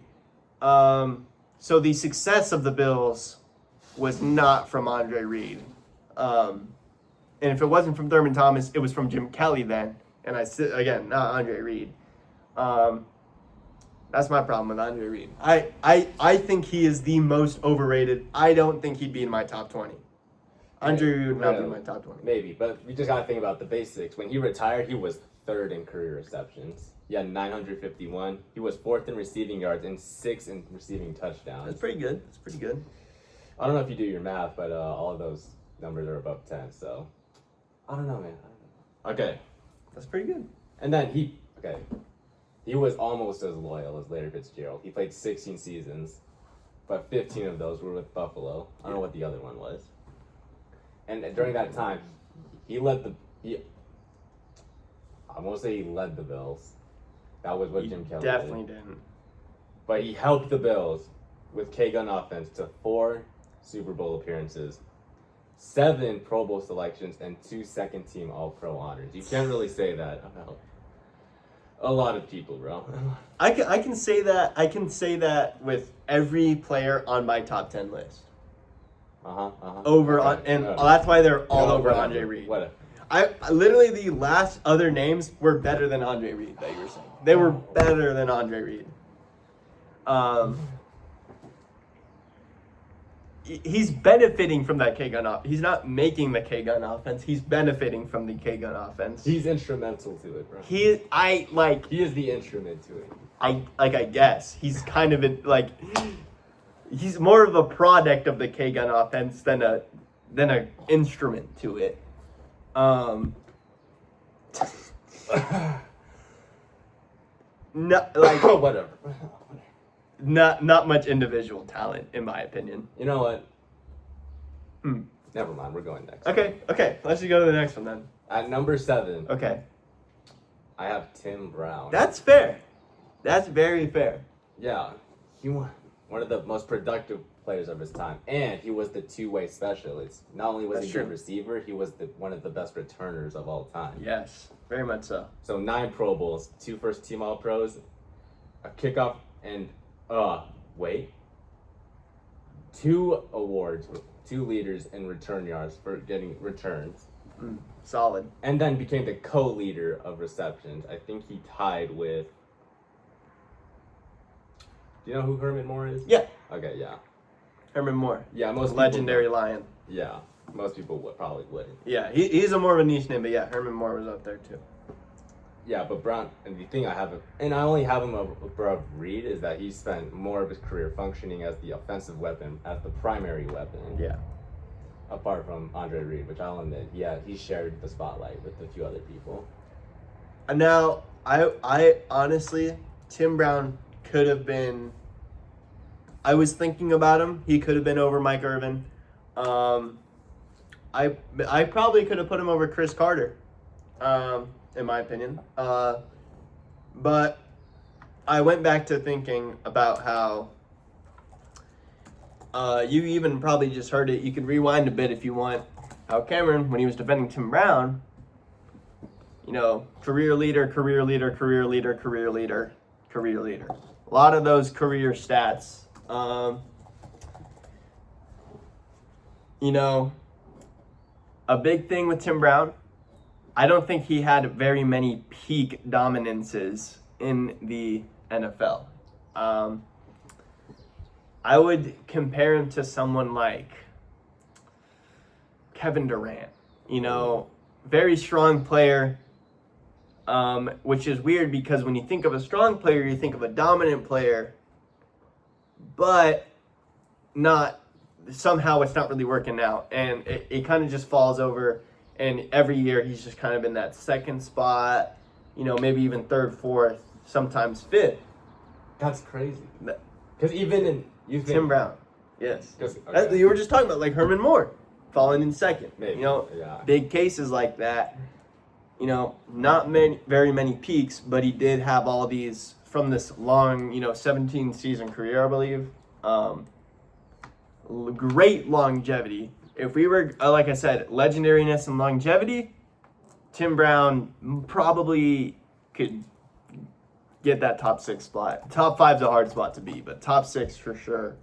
So the success of the Bills was not from Andre Reed. And if it wasn't from Thurman Thomas, it was from Jim Kelly then. And not Andre Reed. That's my problem with Andre Reed. I think he is the most overrated. I don't think he'd be in my top 20. Andre Reed would not be in my top 20. Maybe, but we just got to think about the basics. When he retired, he was third in career receptions. He had 951. He was fourth in receiving yards and sixth in receiving touchdowns. That's pretty good. I don't know if you do your math, but all of those numbers are above 10, so I don't know, man. Okay. That's pretty good. And then he was almost as loyal as Larry Fitzgerald. He played 16 seasons, but 15 of those were with Buffalo. I don't know what the other one was. And during that time, I won't say he led the Bills. That was what Jim Kelly definitely didn't. But he helped the Bills with K-Gun offense to 4 Super Bowl appearances, 7 Pro Bowl selections, and 2 second-team All-Pro honors. You can't really say that about a lot of people, bro. I can say that. I can say that with every player on my top 10 list. That's why they're all over Andre Reed. Whatever. I literally, the last other names were better than Andre Reed that you were saying. They were better than Andre Reed. He's benefiting from that K-Gun offense. He's not making the K-Gun offense. He's benefiting from the K-Gun offense. He's instrumental to it, bro. He is the instrument to it. I guess. He's kind of he's more of a product of the K-Gun offense than a instrument to it. Whatever. Not much individual talent, in my opinion. You know what? Never mind. We're going next. Okay. Let's just go to the next one then. At number 7. Okay. I have Tim Brown. That's fair. That's very fair. Yeah. He was one of the most productive players of his time. And he was the two-way specialist. Not only was he a good receiver, he was one of the best returners of all time. Yes. Very much so. So 9 Pro Bowls, 2 first-team All-Pros, a kickoff, and 2 awards, 2 leaders in return yards for getting returns. Solid. And then became the co-leader of receptions. I think he tied with... Do you know who Herman Moore is? Yeah. Okay, yeah. Herman Moore. Yeah, most legendary Lion. Yeah, most people probably wouldn't. Yeah, he's a more of a niche name, but yeah, Herman Moore was up there too. Yeah, but Brown, and the thing I only have him above Reed, is that he spent more of his career functioning as the offensive weapon, as the primary weapon. Yeah. Apart from Andre Reed, which I'll admit, he shared the spotlight with a few other people. And now, I honestly, Tim Brown could have been. I was thinking about him. He could have been over Mike Irvin. I probably could have put him over Chris Carter, in my opinion. But I went back to thinking about how you even probably just heard it. You can rewind a bit if you want. How Cameron, when he was defending Tim Brown, you know, career leader. A lot of those career stats. You know, a big thing with Tim Brown, I don't think he had very many peak dominances in the NFL. I would compare him to someone like Kevin Durant. You know, very strong player, which is weird because when you think of a strong player, you think of a dominant player, but somehow it's not really working out. And it kind of just falls over, and every year he's just kind of in that second spot, you know, maybe even third, fourth, sometimes fifth. That's crazy. Because even in Tim Brown, yes. Okay. You were just talking about like Herman Moore falling in second. Maybe, you know, yeah. Big cases like that. You know, not very many peaks, but he did have all these from this long, 17 season career, I believe. Great longevity. If we were, like I said, legendariness and longevity, Tim Brown probably could get that top 6 spot. Top 5's a hard spot to be, but top 6 for sure.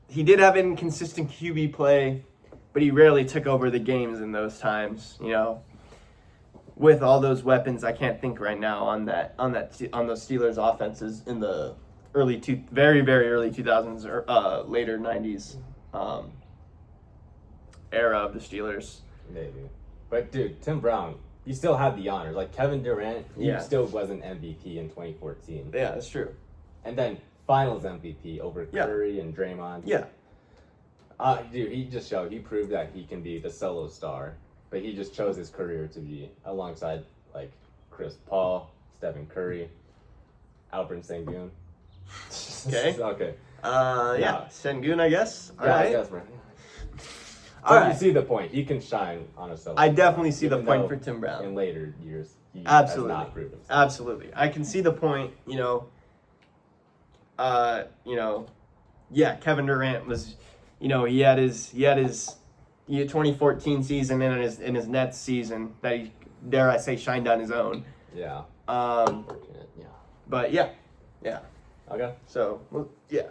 He did have inconsistent QB play, but he rarely took over the games in those times, you know. With all those weapons, I can't think right now on those Steelers offenses in the very, very early 2000s or later 90s era of the Steelers. Maybe. But dude, Tim Brown, he still had the honors. Like Kevin Durant, he still was an MVP in 2014. Yeah, that's true. And then Finals MVP over Curry and Draymond. Yeah. Dude, he proved that he can be the solo star, but he just chose his career to be alongside like Chris Paul, Stephen Curry, Alperen Sengun. Okay. Okay. Sengun, I guess. All right. I guess, man. You see the point. He can shine on a solo. I definitely see the point for Tim Brown. In later years, he Absolutely. has not proved himself. Absolutely. I can see the point, Kevin Durant was, he had his 2014 season in his Nets season that he, dare I say, shined on his own. Yeah. Unfortunate, yeah. But yeah. Okay. So, yeah.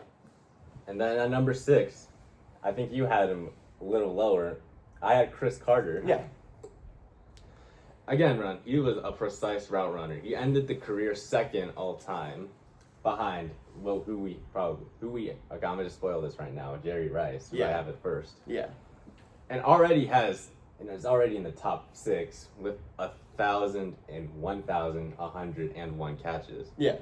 And then at number 6, I think you had him a little lower. I had Chris Carter. Yeah. Again, Ron, he was a precise route runner. He ended the career second all time behind, okay, I'm going to spoil this right now, Jerry Rice, who I have it first. Yeah. And is already in the top 6 with 1,000 and 1,101 catches. Yeah.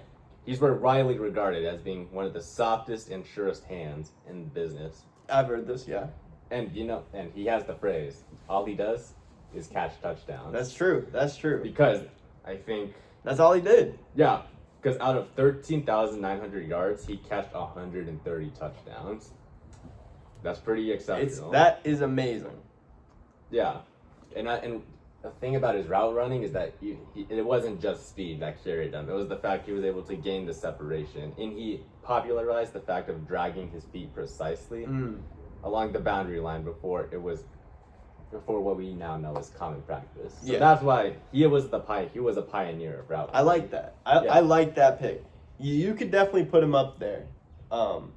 He's widely regarded as being one of the softest and surest hands in the business. I've heard this, yeah. And and he has the phrase, all he does is catch touchdowns. That's true. Because I think that's all he did. Yeah. Because out of 13,900 yards, he catched 130 touchdowns. That's pretty exceptional. That is amazing. Yeah. And the thing about his route running is that it wasn't just speed that carried him. It was the fact he was able to gain the separation. And he popularized the fact of dragging his feet precisely along the boundary line before what we now know as common practice. So that's why he was a pioneer of route running. I like that. I like that pick. You could definitely put him up there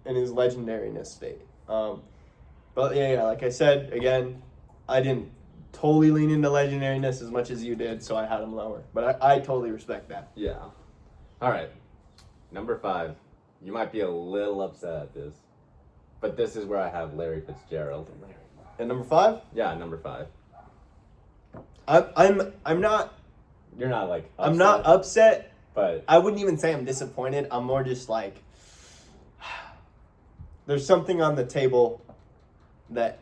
in his legendariness state. But yeah, like I said, again, I didn't totally lean into legendariness as much as you did, so I had him lower. But I totally respect that. Yeah. All right. Number 5. You might be a little upset at this, but this is where I have Larry Fitzgerald. And number 5? Yeah, number 5. I'm not. You're not like upset, I'm not upset, but I wouldn't even say I'm disappointed. I'm more just like there's something on the table that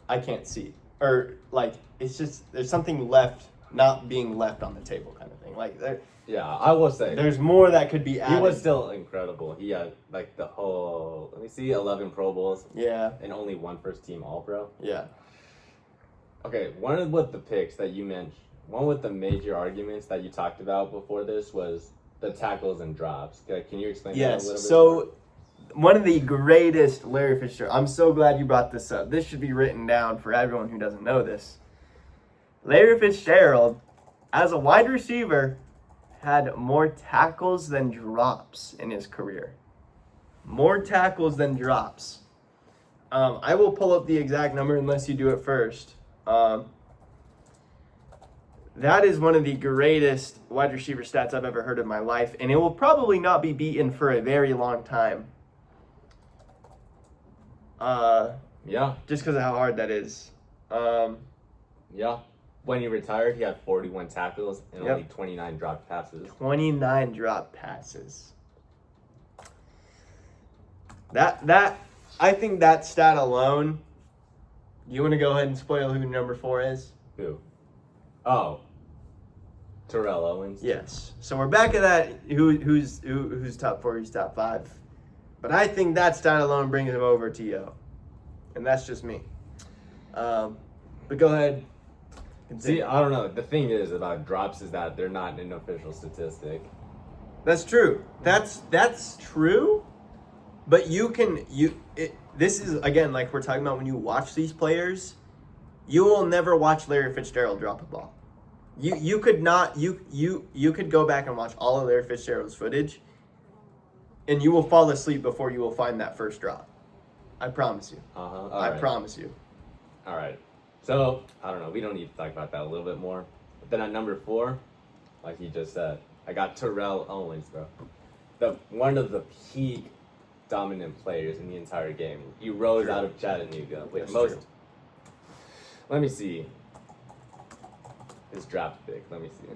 I can't see. Or like it's just there's something not being left on the table kind of thing. Like Yeah, I will say. There's more that could be added. He was still incredible. He had like the whole, let me see, 11 Pro Bowls Yeah, and only one first team All Pro. yeah. Okay, one with the picks that you mentioned, one with the major arguments that you talked about before this was the tackles and drops. Can you explain that a little bit? Yes, so one of the greatest Larry Fitzgerald, I'm so glad you brought this up. This should be written down for everyone who doesn't know this. Larry Fitzgerald, as a wide receiver, had more tackles than drops in his career. More tackles than drops. I will pull up the exact number unless you do it first. That is one of the greatest wide receiver stats I've ever heard in my life, and it will probably not be beaten for a very long time. Yeah. Just because of how hard that is. Yeah. When he retired, he had 41 tackles and Yep. only 29 dropped passes. 29 drop passes. That I think that stat alone. You want to go ahead and spoil who number 4 is? Who? Oh. Terrell Owens. Yes. So we're back at that. Who's top 4? Who's top 5? But I think that stat alone brings him over to Yo, and that's just me. But go ahead. See, I don't know. The thing is about drops is that they're not an official statistic. That's true. That's true. But this is again like we're talking about when you watch these players, you will never watch Larry Fitzgerald drop a ball. You could not you could go back and watch all of Larry Fitzgerald's footage, and you will fall asleep before you will find that first drop. I promise you. I promise you. All right. So, I don't know. We don't need to talk about that a little bit more. But then at number 4, like he just said, I got Terrell Owens, bro. One of the peak dominant players in the entire game. He rose out of Chattanooga with That's most. true. Let me see. His draft pick. Let me see.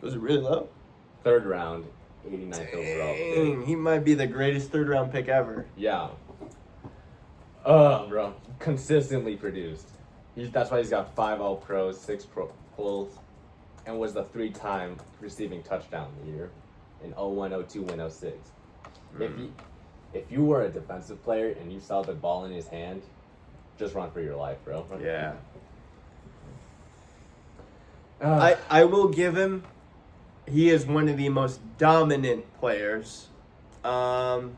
Was it really low? 3rd round, 89th overall. Dang, he might be the greatest 3rd round pick ever. Yeah. Bro. Consistently produced. That's why he's got 5 All-Pros, 6 Pro Bowls, and was the 3-time receiving touchdown leader in 01, 02, and 06. If you were a defensive player and you saw the ball in his hand, just run for your life, bro. Yeah. I will give him. He is one of the most dominant players, aside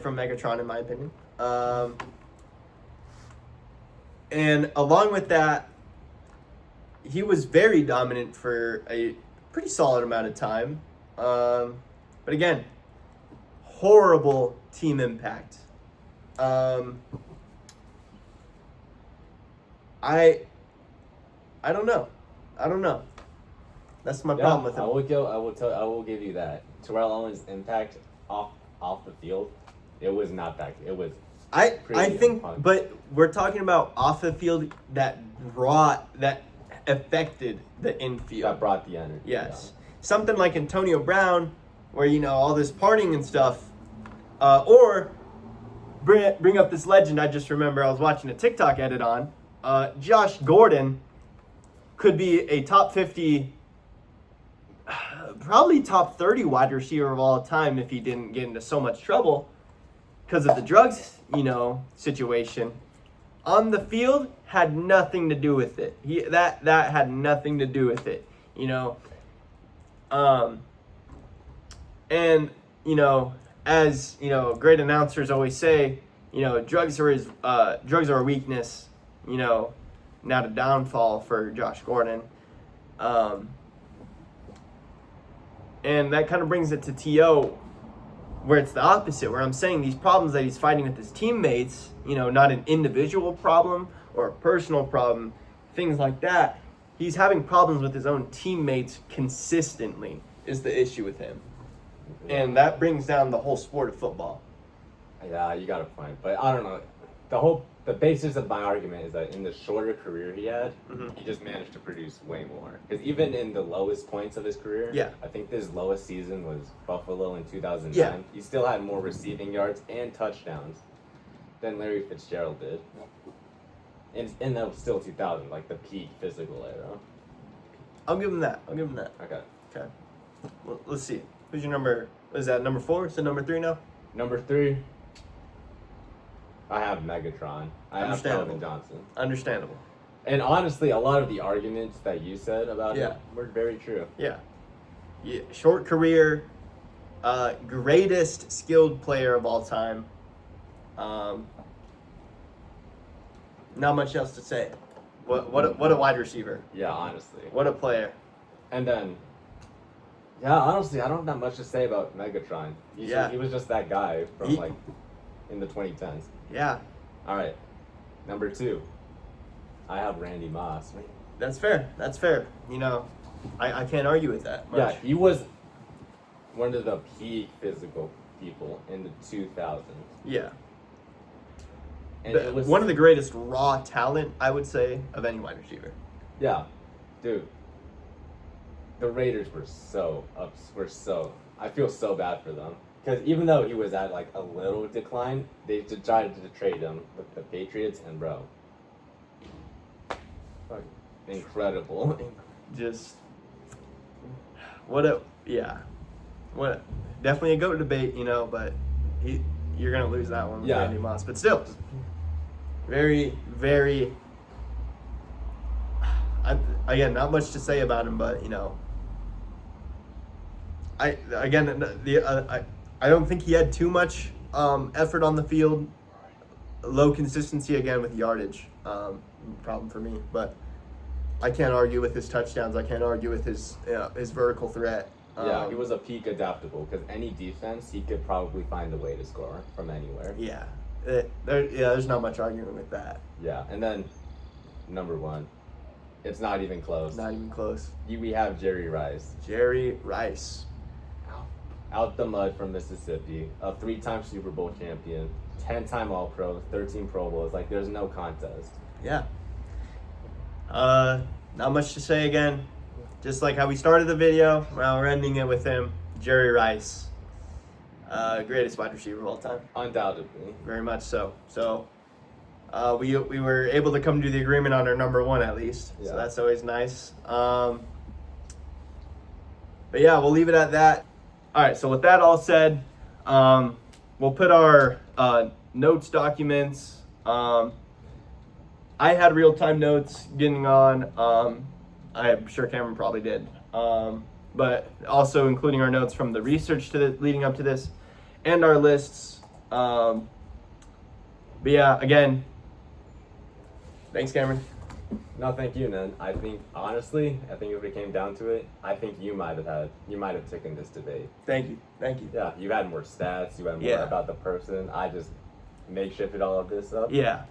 from Megatron, in my opinion. And along with that, he was very dominant for a pretty solid amount of time. But again, horrible team impact. I don't know. That's my problem with him. I will give you that. Terrell Owens' impact off the field, it was not that. It was. I think, punk. but we're talking about off the field that affected the infield. That brought the energy. Yes, something like Antonio Brown, where all this partying and stuff, or bring up this legend. I just remember I was watching a TikTok edit on. Josh Gordon could be a top 50, probably top 30 wide receiver of all time if he didn't get into so much trouble because of the drugs, situation. On the field, had nothing to do with it. That had nothing to do with it, And as great announcers always say, drugs are a weakness. Not a downfall for Josh Gordon. And that kind of brings it to T.O., where it's the opposite, where I'm saying these problems that he's fighting with his teammates, not an individual problem or a personal problem, things like that. He's having problems with his own teammates consistently is the issue with him. And that brings down the whole sport of football. Yeah, you got a point. But I don't know. The basis of my argument is that in the shorter career he had, he just managed to produce way more. Because even in the lowest points of his career, I think his lowest season was Buffalo in 2009. Yeah. He still had more receiving yards and touchdowns than Larry Fitzgerald did. And that was still 2000, like the peak physical era. I'll give him that. Okay. Okay. Well, let's see. Who's your number? Is that number 4? Is it number 3 now? Number 3, I have Megatron. I have Understandable. Calvin Johnson. Understandable. And honestly, a lot of the arguments that you said about Yeah. him were very true. Yeah. Short career, greatest skilled player of all time. Not much else to say. What a wide receiver. Yeah, honestly. What a player. And then, yeah, honestly, I don't have that much to say about Megatron. He was just that guy from like in the 2010s. Yeah, All right, number 2, I have Randy Moss. that's fair. That's fair. You know, I can't argue with that much. Yeah, he was one of the peak physical people in the 2000s. Yeah. And it was One of the greatest raw talent, I would say, of any wide receiver. Yeah, dude. The Raiders were I feel so bad for them. Because even though he was at like a little decline, they tried to trade him with the Patriots, and bro, fucking incredible. Just definitely a GOAT debate, you know, but you're gonna lose that one with Yeah. Randy Moss. But still, very, very. Again, not much to say about him, but you know, I don't think he had too much effort on the field. Low consistency again with yardage, problem for me. But I can't argue with his touchdowns. I can't argue with his vertical threat. Yeah, he was a peak adaptable because any defense he could probably find a way to score from anywhere. Yeah, there's not much arguing with that. Yeah, and then number 1, it's not even close. Not even close. We have Jerry Rice. Jerry Rice. Out the mud from Mississippi, a 3-time Super Bowl champion, 10-time All-Pro, 13 Pro Bowls. Like, there's no contest. Yeah. Not much to say again. Just like how we started the video, well, we're ending it with him. Jerry Rice. Greatest wide receiver of all time. Undoubtedly. Very much so. So, we were able to come to the agreement on our number 1 at least. Yeah. So that's always nice. But yeah, we'll leave it at that. All right, so with that all said, we'll put our notes documents. I had real-time notes getting on. I'm sure Cameron probably did. But also including our notes from the research leading up to this and our lists. But yeah, again, thanks, Cameron. No, thank you, man. I think honestly, if it came down to it, I think you might have taken this debate. Thank you. Yeah, you had more stats, you had more Yeah. about the person. I just makeshifted all of this up. Yeah.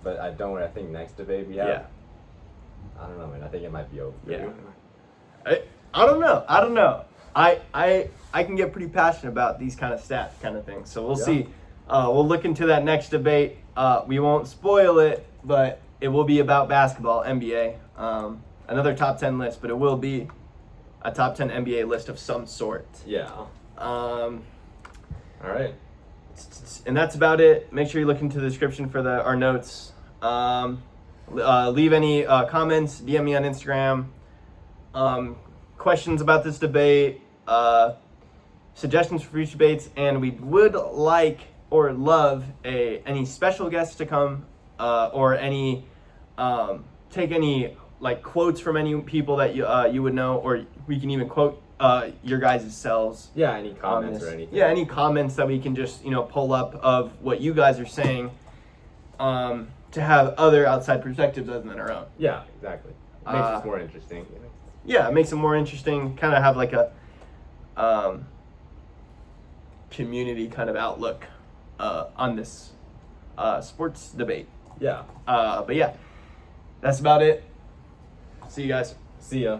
But I don't worry, I think next debate we have, Yeah. I don't know, man. I think it might be over. Yeah. I don't know. I can get pretty passionate about these kind of stats kind of things. So we'll Yeah. see. We'll look into that next debate. We won't spoil it, but it will be about basketball, NBA. Another top 10 list, but it will be a top 10 NBA list of some sort. Yeah. All right. And that's about it. Make sure you look into the description for our notes. Leave any comments, DM me on Instagram. Questions about this debate, suggestions for future debates, and we would like or love any special guests to come, or any take any like quotes from any people that you would know, or we can even quote your guys' selves. Yeah, any comments or anything. Yeah, any comments that we can just pull up of what you guys are saying, to have other outside perspectives other than our own. Yeah, exactly. Makes us more interesting. Yeah, it makes it more interesting. Kind of have like a community kind of outlook on this sports debate. Yeah. But yeah, that's about it. See you guys. See ya.